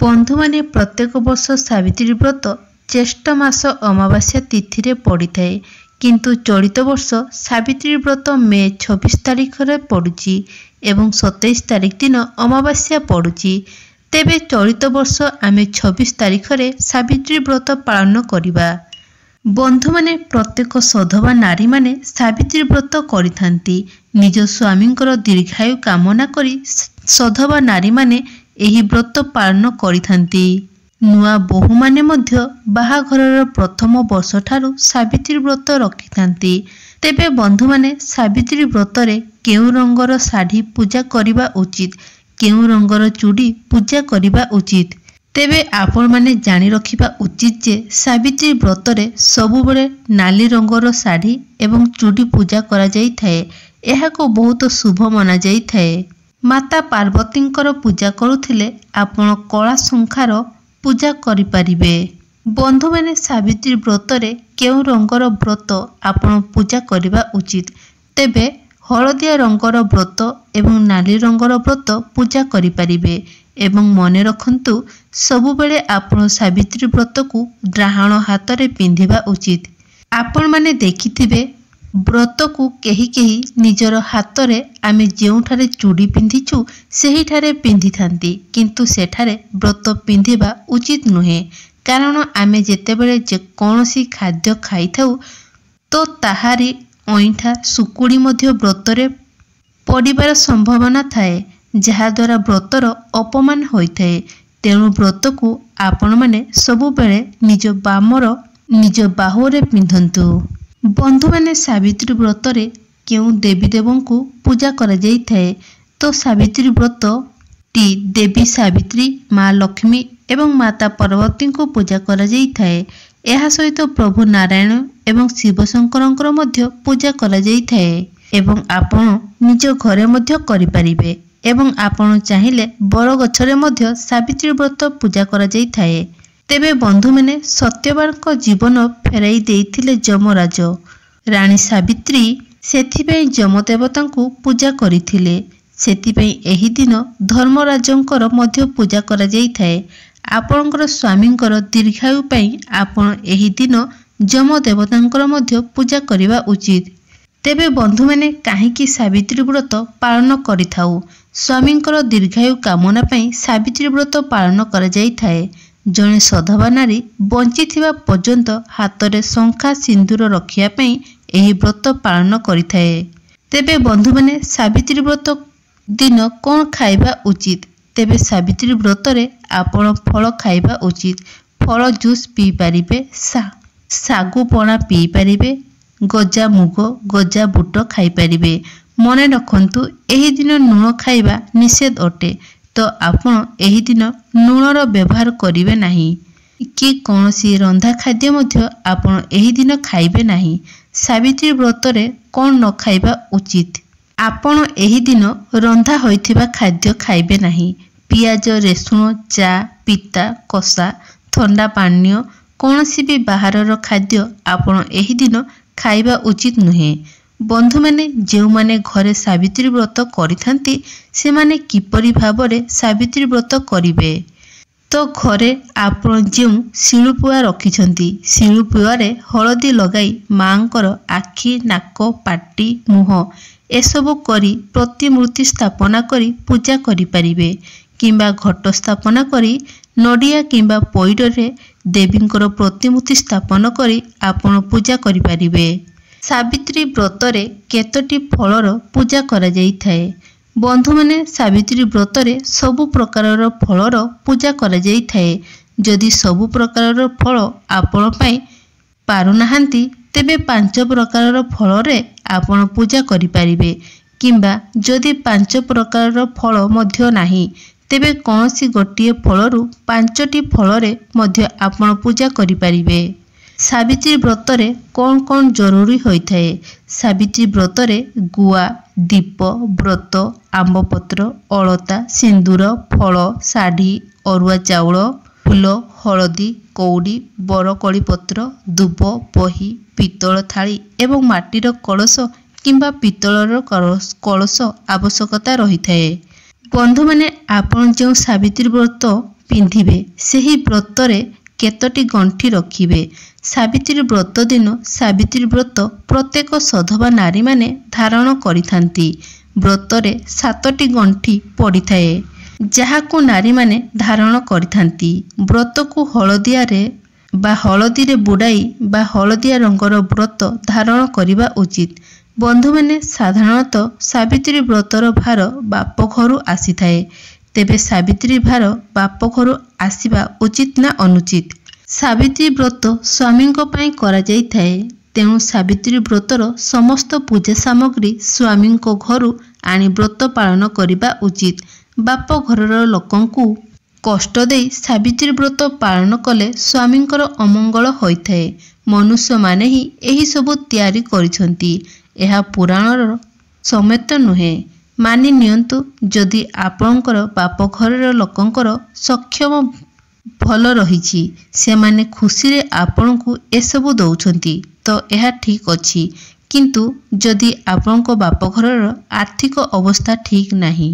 बंधु माने प्रत्येक वर्ष सावित्री व्रत ज्येष्ठ मास अमावास्या तिथि रे पड़ी थाए किंतु चलित वर्ष सावित्री व्रत मे 26 तारिख रे पड़ुची एवं 27 तारिख दिन अमावास्या पड़ुची। तेबे चलित वर्ष आमे 26 तारिख रे सावित्री व्रत पालन करिबा। बंधु माने प्रत्येक सधवा नारी माने सावित्री व्रत करिथांती। निज स्वामींकर दीर्घायु कामना करी सधवा नारी माने एही व्रत पालन करिथांती। नुआ बोहू माने मध्य बाहाघरर प्रथम वर्ष ठारू सावित्री व्रत रखिथांती। तेबे बंधु माने सावित्री व्रत रे केउ रंगर साड़ी पूजा करिबा उचित, केउ रंगर चूड़ी पूजा करिबा उचित। तेबे आपण माने जानी रखिबा उचित जे सावित्री व्रत रे सबु बेले नाली रंगर साड़ी एवं चूड़ी पूजा करा जाई थाए। एहा को बहुत शुभ माना जाई थाए। माता पार्वतींकर पूजा करुथिले आपण कला संखार पूजा करि परिबे। बंधु माने सावित्री व्रत रे केउ रंगर व्रत आपण पूजा करिबा उचित। तेबे हलदिया रंगर व्रत एवं नाली रंगर व्रत पूजा करि परिबे। एवं मने रखंतु सबु बेले आपण सावित्री व्रत को डाहाण हाथ रे पिंधिबा उचित। आपण माने देखिथिबे व्रत को केही केही निजर हाथ रे आमे जेउठारे चूड़ी पिंधिछु सेही ठारे पिंधि थांती, किंतु सेठारे व्रत पिंधिबा उचित नुहे। कारण आमे जेतेबेले जे कोनोसी खाद्य खाइथाउ तो ताहारी ओइठा सुकुड़ी मध्य व्रत रे पड़िबार संभावना थाए, जहा द्वारा व्रतर अपमान होइथाए। तेणु व्रत को आपण माने सबु बेले निज बाहुरे पिंधंतु। बंधु माने सावित्री व्रत रे केउ देवी देवों को पूजा करा जाई थाए। तो सावित्री व्रत टी देवी सावित्री, माँ लक्ष्मी एवं माता पार्वती को पूजा करा जाई थाए। एहा सहित प्रभु नारायण एवं शिव शंकरंकर मध्य पूजा करा जाई थाए। एवं आपण निज घरे मध्य करि परिबे। एवं आपण चाहिले बर गछरे मध्य सावित्री व्रत पूजा करा जाई थाए। तेबे बंधु माने सत्यवान को जीवन फेराई देइथिले यमराज। रानी सावित्री सेथिपई यमदेवता को पूजा करिथिले। सेथिपई एही दिन धर्मराजंकर मध्य पूजा करा जाई थाए। आपणकर स्वामींकर दीर्घायु पई आपण एही दिन यमदेवतांकर मध्य पूजा करिबा उचित। तेबे बंधु माने काहेकि सावित्री व्रत पालन करिथाउ? स्वामींकर दीर्घायु कामना पई सावित्री व्रत पालन करा जाई थाए। जने सधवा नारी बंचिथिबा पर्यंत हाथ रे शंखा सिंदूर रखिया पई एही व्रत पालन करिथाए। तेबे बंधु माने सावित्री व्रत दिन कोन खाइबा उचित? तेबे सावित्री व्रत रे आपण फल खाइबा उचित। फल जूस पी परिबे, सागु पणा पी परिबे, गजा मुग गजा बुट खाइ परिबे। मने रखंतु एही दिन लूण खाइबा निषेध अटे। तो आपण एही दिन लूणर व्यवहार करिवे नाही कि कौनसी रंधा खाद्य मध्य आपण एही दिन खाइबे नाही। सावित्री व्रत रे कोन न खाइबा उचित? आपण एही दिन रंधा होइथिबा खाद्य खाइबे नाही। पियाज, रेसुण, चा, पिता, कषा, ठंडा पानीय कौनसी भी बाहरर खाद्य आपण एही दिन खाइबा उचित नुहे। बंधु माने जेउ माने घरे सावित्री व्रत करिथांती से माने किपरि भाबरे सावित्री व्रत करिवे? तो घरे आपण जेउ शिलुपुआ रखिछंती, शिलुपुआ रे हळदी लगाई मांकर आखि, नाक, पाटी, मुह एसबु करी प्रतिमूर्ति स्थापना करी पूजा करि परिबे। किंबा घट स्थापना करी नडिया किंबा पइड रे देवींकर प्रतिमूर्ति स्थापन करी आपण पूजा करि परिबे। सावित्री व्रत रे केतोटी फलर पूजा करा जाई थाए? बंधु माने सावित्री व्रत रे सबु प्रकारर फलर पूजा करा जाई थाए। जदि सबु प्रकारर फल आपण पई पारु नाहांती तेबे 5 प्रकारर फल रे आपण पूजा करि परिबे। किंबा जदि 5 प्रकारर फल मध्य नाही तेबे कोनसी गोटिए फलरु 5टी फल रे मध्य आपण पूजा करि परिबे। सावित्री व्रत रे कौन कौन जरूरी होइथाए? सावित्री व्रत रे गुआ, दीप, व्रत, आंबपत्र, अलता, सिंदूर, फल, साड़ी, अरुआ चाउल, फूल, हलदी, कौड़ी, बरकड़ी पत्र, दुब, बही, पितल थाली एवं माटीर कलश किंबा पितलर कलश आवश्यकता रही थाए। बंधु माने आपण जो सावित्री व्रत ପିନ୍ଧିବେ। ସେହି ବ୍ରତରେ କେତୋଟି ଗଣ୍ଠି ରଖିବେ। ସାବିତ୍ରୀ ବ୍ରତ ଦିନ ସାବିତ୍ରୀ ବ୍ରତ ପ୍ରତ୍ୟେକ ସଧବା ନାରୀମାନେ ଧାରଣ କରିଥାନ୍ତି। ବ୍ରତରେ 7ଟି ଗଣ୍ଠି ପଡ଼ିଥାଏ, ଯାହାକୁ ନାରୀମାନେ ଧାରଣ କରିଥାନ୍ତି। ବ୍ରତକୁ ହଳଦୀରେ ବୁଡ଼ାଇ ବା ହଳଦିଆ ରଙ୍ଗର ବ୍ରତ ଧାରଣ କରିବା ଉଚିତ। ବନ୍ଧୁମାନେ, ସାଧାରଣତଃ ସାବିତ୍ରୀ ବ୍ରତର ଭାର ବାପଘରୁ ଆସିଥାଏ। ତେବେ ସାବିତ୍ରୀ ଭାର ବାପଘରୁ ଆସିବା ଉଚିତ ନା ଅନୁଚିତ? ସାବିତ୍ରୀ ବ୍ରତ ସ୍ୱାମୀଙ୍କ ପାଇଁ କରାଯାଇଥାଏ। ତେଣୁ ସାବିତ୍ରୀ ବ୍ରତର ସମସ୍ତ ପୂଜା ସାମଗ୍ରୀ ସ୍ୱାମୀଙ୍କ ଘରୁ ଆଣି ବ୍ରତ ପାଳନ କରିବା ଉଚିତ। ବାପ ଘରର ଲୋକଙ୍କୁ କଷ୍ଟ ଦେଇ ସାବିତ୍ରୀ ବ୍ରତ ପାଳନ କଲେ ସ୍ୱାମୀଙ୍କର ଅମଙ୍ଗଳ ହୋଇଥାଏ। ମନୁଷ୍ୟମାନେ ହିଁ ଏହିସବୁ ତିଆରି କରିଛନ୍ତି। ଏହା ପୁରାଣର ସಮೇତ ନୁହେଁ। ମାନି ନିଅନ୍ତୁ, ଯଦି ଆପଣଙ୍କର ବାପ ଘରର ଲୋକଙ୍କର ସକ୍ଷମ ଭଲ ରହିଛି, ସେମାନେ ଖୁସିରେ ଆପଣଙ୍କୁ ଏସବୁ ଦେଉଛନ୍ତି, ତ ଏହା ଠିକ୍ ଅଛି। କିନ୍ତୁ ଯଦି ଆପଣଙ୍କ ବାପଘରର ଆର୍ଥିକ ଅବସ୍ଥା ଠିକ୍ ନାହିଁ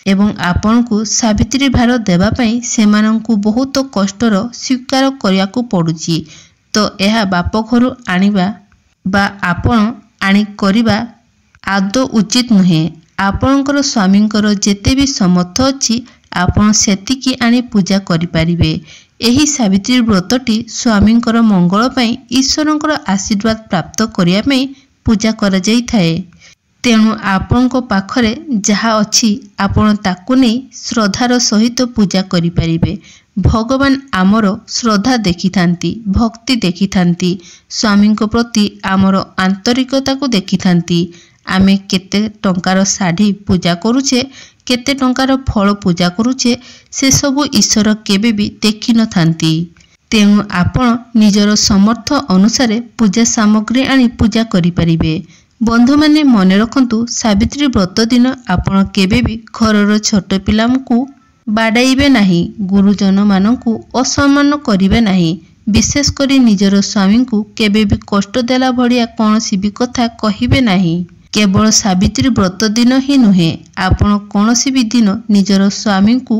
ଏବଂ ଆପଣଙ୍କୁ ସାବିତ୍ରୀ ଭାର ଦେବା ପାଇଁ ସେମାନଙ୍କୁ ବହୁତ କଷ୍ଟର ସ୍ୱୀକାର କରିବାକୁ ପଡ଼ୁଛି, ତ ଏହା ବାପଘରୁ ଆଣିବା ବା ଆପଣ ଆଣି କରିବା ଆଦୌ ଉଚିତ ନୁହେଁ। ଆପଣଙ୍କର ସ୍ୱାମୀଙ୍କର ଯେତେ ବି ସମର୍ଥ ଅଛି, ଆପଣ ସେତିକି ଆଣି ପୂଜା କରିପାରିବେ। ଏହି ସାବିତ୍ରୀ ବ୍ରତଟି ସ୍ୱାମୀଙ୍କର ମଙ୍ଗଳ ପାଇଁ, ଈଶ୍ୱରଙ୍କର ଆଶୀର୍ବାଦ ପ୍ରାପ୍ତ କରିବା ପାଇଁ ପୂଜା କରାଯାଇଥାଏ। ତେଣୁ ଆପଣଙ୍କ ପାଖରେ ଯାହା ଅଛି ଆପଣ ତାକୁ ନେଇ ଶ୍ରଦ୍ଧାର ସହିତ ପୂଜା କରିପାରିବେ। ଭଗବାନ ଆମର ଶ୍ରଦ୍ଧା ଦେଖିଥାନ୍ତି, ଭକ୍ତି ଦେଖିଥାନ୍ତି, ସ୍ୱାମୀଙ୍କ ପ୍ରତି ଆମର ଆନ୍ତରିକତାକୁ ଦେଖିଥାନ୍ତି। ଆମେ କେତେ ଟଙ୍କାର ଶାଢ଼ୀ ପୂଜା କରୁଛେ, କେତେ ଟଙ୍କାର ଫଳ ପୂଜା କରୁଛେ, ସେସବୁ ଈଶ୍ୱର କେବେ ବି ଦେଖିନଥାନ୍ତି। ତେଣୁ ଆପଣ ନିଜର ସମର୍ଥ ଅନୁସାରେ ପୂଜା ସାମଗ୍ରୀ ଆଣି ପୂଜା କରିପାରିବେ। ବନ୍ଧୁମାନେ, ମନେ ରଖନ୍ତୁ, ସାବିତ୍ରୀ ବ୍ରତ ଦିନ ଆପଣ କେବେ ବି ଘରର ଛୋଟ ପିଲାଙ୍କୁ ବାଡ଼ାଇବେ ନାହିଁ, ଗୁରୁଜନମାନଙ୍କୁ ଅସମ୍ମାନ କରିବେ ନାହିଁ, ବିଶେଷ କରି ନିଜର ସ୍ୱାମୀଙ୍କୁ କେବେ ବି କଷ୍ଟ ଦେଲା ଭଳିଆ କୌଣସି ବି କଥା କହିବେ ନାହିଁ। କେବଳ ସାବିତ୍ରୀ ବ୍ରତ ଦିନ ହିଁ ନୁହେଁ, ଆପଣ କୌଣସି ବି ଦିନ ନିଜର ସ୍ୱାମୀଙ୍କୁ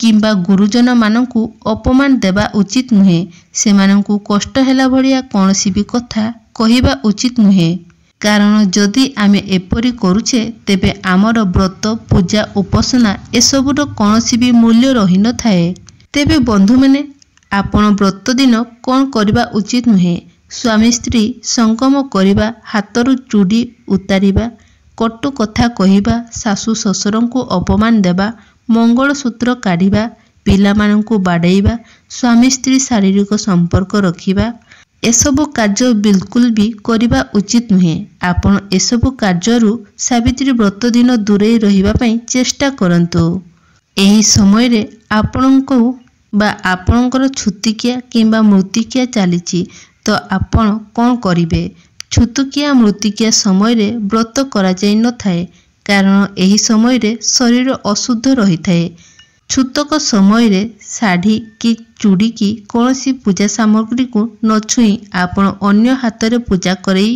କିମ୍ବା ଗୁରୁଜନମାନଙ୍କୁ ଅପମାନ ଦେବା ଉଚିତ ନୁହେଁ। ସେମାନଙ୍କୁ କଷ୍ଟ ହେଲା ଭଳିଆ କୌଣସି ବି କଥା କହିବା ଉଚିତ ନୁହେଁ। କାରଣ ଯଦି ଆମେ ଏପରି କରୁଛେ, ତେବେ ଆମର ବ୍ରତ, ପୂଜା, ଉପାସନା ଏସବୁର କୌଣସି ବି ମୂଲ୍ୟ ରହିନଥାଏ। ତେବେ ବନ୍ଧୁମାନେ, ଆପଣ ବ୍ରତ ଦିନ କ'ଣ କରିବା ଉଚିତ ନୁହେଁ? ସ୍ୱାମୀ ସ୍ତ୍ରୀ ସଙ୍ଗମ କରିବା, ହାତରୁ ଚୁଡ଼ି ଉତାରିବା, କଟୁ କଥା କହିବା, ଶାଶୁ ଶ୍ୱଶୁରଙ୍କୁ ଅପମାନ ଦେବା, ମଙ୍ଗଳସୂତ୍ର କାଢ଼ିବା, ପିଲାମାନଙ୍କୁ ବାଡ଼େଇବା, ସ୍ୱାମୀ ସ୍ତ୍ରୀ ଶାରୀରିକ ସମ୍ପର୍କ ରଖିବା, ଏସବୁ କାର୍ଯ୍ୟ ବିଲକୁଲ ବି କରିବା ଉଚିତ ନୁହେଁ। ଆପଣ ଏସବୁ କାର୍ଯ୍ୟରୁ ସାବିତ୍ରୀ ବ୍ରତ ଦିନ ଦୂରେଇ ରହିବା ପାଇଁ ଚେଷ୍ଟା କରନ୍ତୁ। ଏହି ସମୟରେ ଆପଣଙ୍କୁ ବା ଆପଣଙ୍କର ଛୁତିକିଆ କିମ୍ବା ମୃତ୍ତିକିଆ ଚାଲିଛି, ତ ଆପଣ କ'ଣ କରିବେ? ଛୁତିକିଆ ମୃତ୍ତିକିଆ ସମୟରେ ବ୍ରତ କରାଯାଇନଥାଏ, କାରଣ ଏହି ସମୟରେ ଶରୀର ଅଶୁଦ୍ଧ ରହିଥାଏ। ଛୁତକ ସମୟରେ ଶାଢ଼ୀ କି ଚୁଡ଼ି କି କୌଣସି ପୂଜା ସାମଗ୍ରୀକୁ ନ ଛୁଇଁ ଆପଣ ଅନ୍ୟ ହାତରେ ପୂଜା କରି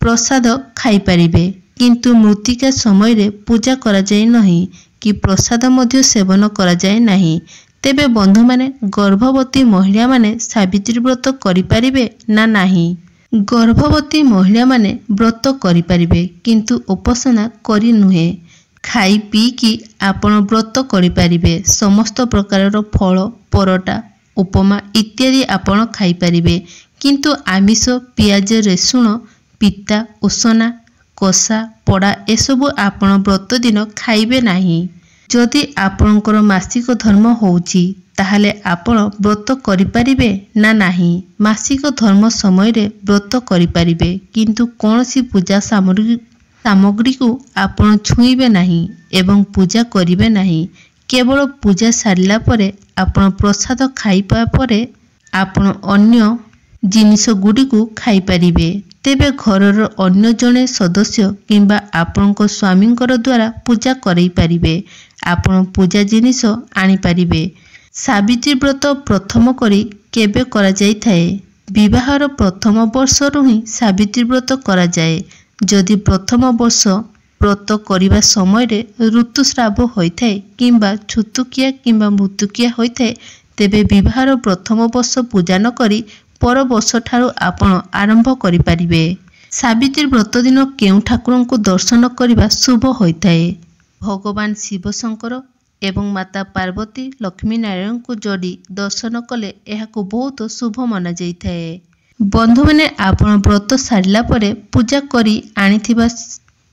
ପ୍ରସାଦ ଖାଇପାରିବେ। କିନ୍ତୁ ମୃତ୍ତିକା ସମୟରେ ପୂଜା କରାଯାଏ ନାହିଁ କି ପ୍ରସାଦ ମଧ୍ୟ ସେବନ କରାଯାଏ ନାହିଁ। ତେବେ ବନ୍ଧୁମାନେ, ଗର୍ଭବତୀ ମହିଳାମାନେ ସାବିତ୍ରୀ ବ୍ରତ କରିପାରିବେ ନା ନାହିଁ? ଗର୍ଭବତୀ ମହିଳାମାନେ ବ୍ରତ କରିପାରିବେ, କିନ୍ତୁ ଉପାସନା କରି ନୁହେଁ। ଖାଇ ପିଇକି ଆପଣ ବ୍ରତ କରିପାରିବେ। ସମସ୍ତ ପ୍ରକାରର ଫଳ, ପରଟା, ଉପମା ଇତ୍ୟାଦି ଆପଣ ଖାଇପାରିବେ, କିନ୍ତୁ ଆମିଷ, ପିଆଜ, ରସୁଣ, ପିତା, ଉଷନା, କଷା, ପୋଡ଼ା ଏସବୁ ଆପଣ ବ୍ରତ ଦିନ ଖାଇବେ ନାହିଁ। ଯଦି ଆପଣଙ୍କର ମାସିକ ଧର୍ମ ହେଉଛି, ତାହେଲେ ଆପଣ ବ୍ରତ କରିପାରିବେ ନା ନାହିଁ? ମାସିକ ଧର୍ମ ସମୟରେ ବ୍ରତ କରିପାରିବେ, କିନ୍ତୁ କୌଣସି ପୂଜା ସାମଗ୍ରୀକୁ ଆପଣ ଛୁଇଁବେ ନାହିଁ ଏବଂ ପୂଜା କରିବେ ନାହିଁ। କେବଳ ପୂଜା ସାରିଲା ପରେ ଆପଣ ପ୍ରସାଦ ଖାଇବା ପରେ ଆପଣ ଅନ୍ୟ ଜିନିଷ ଗୁଡ଼ିକୁ ଖାଇପାରିବେ। ତେବେ ଘରର ଅନ୍ୟ ଜଣେ ସଦସ୍ୟ କିମ୍ବା ଆପଣଙ୍କ ସ୍ୱାମୀଙ୍କର ଦ୍ୱାରା ପୂଜା କରାଇପାରିବେ। ଆପଣ ପୂଜା ଜିନିଷ ଆଣିପାରିବେ। ସାବିତ୍ରୀ ବ୍ରତ ପ୍ରଥମ କରି କେବେ କରାଯାଇଥାଏ? ବିବାହର ପ୍ରଥମ ବର୍ଷରୁ ହିଁ ସାବିତ୍ରୀ ବ୍ରତ କରାଯାଏ। ଯଦି ପ୍ରଥମ ବର୍ଷ ବ୍ରତ କରିବା ସମୟରେ ଋତୁସ୍ରାବ ହୋଇଥାଏ କିମ୍ବା ଛୁତୁକିଆ କିମ୍ବା ମୃତ୍ତିକିଆ ହୋଇଥାଏ, ତେବେ ବିବାହର ପ୍ରଥମ ବର୍ଷ ପୂଜା ନ କରି ପର ବର୍ଷ ଠାରୁ ଆପଣ ଆରମ୍ଭ କରିପାରିବେ। ସାବିତ୍ରୀ ବ୍ରତ ଦିନ କେଉଁ ଠାକୁରଙ୍କୁ ଦର୍ଶନ କରିବା ଶୁଭ ହୋଇଥାଏ? ଭଗବାନ ଶିବ ଶଙ୍କର ଏବଂ ମାତା ପାର୍ବତୀ ଲକ୍ଷ୍ମୀ ନାରାୟଣଙ୍କୁ ଯୋଡ଼ି ଦର୍ଶନ କଲେ ଏହାକୁ ବହୁତ ଶୁଭ ମନାଯାଇଥାଏ। ବନ୍ଧୁମାନେ, ଆପଣ ବ୍ରତ ସାରିଲା ପରେ ପୂଜା କରି ଆଣିଥିବା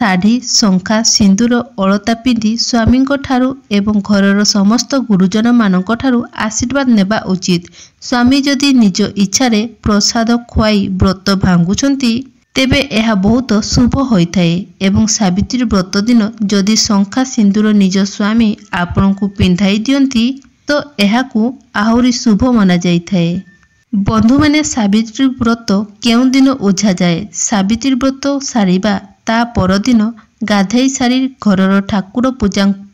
ଶାଢ଼ୀ, ଶଙ୍ଖା, ସିନ୍ଦୁର, ଅଳତା ପିନ୍ଧି ସ୍ୱାମୀଙ୍କ ଠାରୁ ଏବଂ ଘରର ସମସ୍ତ ଗୁରୁଜନମାନଙ୍କ ଠାରୁ ଆଶୀର୍ବାଦ ନେବା ଉଚିତ। ସ୍ୱାମୀ ଯଦି ନିଜ ଇଚ୍ଛାରେ ପ୍ରସାଦ ଖୁଆଇ ବ୍ରତ ଭାଙ୍ଗୁଛନ୍ତି ତେବେ ଏହା ବହୁତ ଶୁଭ ହୋଇଥାଏ ଏବଂ ସାବିତ୍ରୀ ବ୍ରତ ଦିନ ଯଦି ଶଙ୍ଖା ସିନ୍ଦୁର ନିଜ ସ୍ୱାମୀ ଆପଣଙ୍କୁ ପିନ୍ଧାଇ ଦିଅନ୍ତି ତ ଏହାକୁ ଆହୁରି ଶୁଭ ମନାଯାଇଥାଏ। ବନ୍ଧୁମାନେ, ସାବିତ୍ରୀ ବ୍ରତ କେଉଁ ଦିନ ଓଝାଯାଏ? ସାବିତ୍ରୀ ବ୍ରତ ସାରିବା ତା ପରଦିନ ଗାଧୋଇ ସାରି ଘରର ଠାକୁର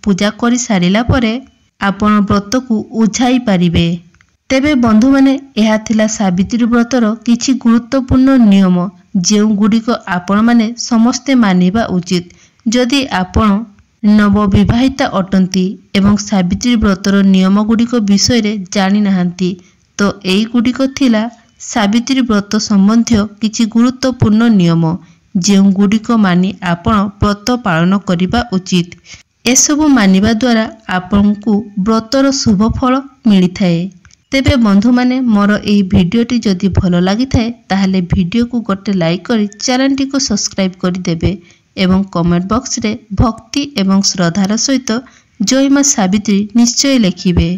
ପୂଜା କରି ସାରିଲା ପରେ ଆପଣ ବ୍ରତକୁ ଓଝାଇ ପାରିବେ। ତେବେ ବନ୍ଧୁମାନେ, ଏହା ଥିଲା ସାବିତ୍ରୀ ବ୍ରତର କିଛି ଗୁରୁତ୍ୱପୂର୍ଣ୍ଣ ନିୟମ ଯେଉଁଗୁଡ଼ିକ ଆପଣମାନେ ସମସ୍ତେ ମାନିବା ଉଚିତ। ଯଦି ଆପଣ ନବବିବାହିତା ଅଟନ୍ତି ଏବଂ ସାବିତ୍ରୀ ବ୍ରତର ନିୟମଗୁଡ଼ିକ ବିଷୟରେ ଜାଣିନାହାନ୍ତି ତ ଏଇଗୁଡ଼ିକ ଥିଲା ସାବିତ୍ରୀ ବ୍ରତ ସମ୍ବନ୍ଧୀୟ କିଛି ଗୁରୁତ୍ୱପୂର୍ଣ୍ଣ ନିୟମ ଯେଉଁଗୁଡ଼ିକ ମାନି ଆପଣ ବ୍ରତ ପାଳନ କରିବା ଉଚିତ। ଏସବୁ ମାନିବା ଦ୍ୱାରା ଆପଣଙ୍କୁ ବ୍ରତର ଶୁଭ ଫଳ ମିଳିଥାଏ। ତେବେ ବନ୍ଧୁମାନେ, ମୋର ଏହି ଭିଡ଼ିଓଟି ଯଦି ଭଲ ଲାଗିଥାଏ ତାହେଲେ ଭିଡ଼ିଓକୁ ଗୋଟେ ଲାଇକ୍ କରି ଚ୍ୟାନେଲଟିକୁ ସବସ୍କ୍ରାଇବ୍ କରିଦେବେ ଏବଂ କମେଣ୍ଟ ବକ୍ସରେ ଭକ୍ତି ଏବଂ ଶ୍ରଦ୍ଧାର ସହିତ ଜୟ ମା ସାବିତ୍ରୀ ନିଶ୍ଚୟ ଲେଖିବେ।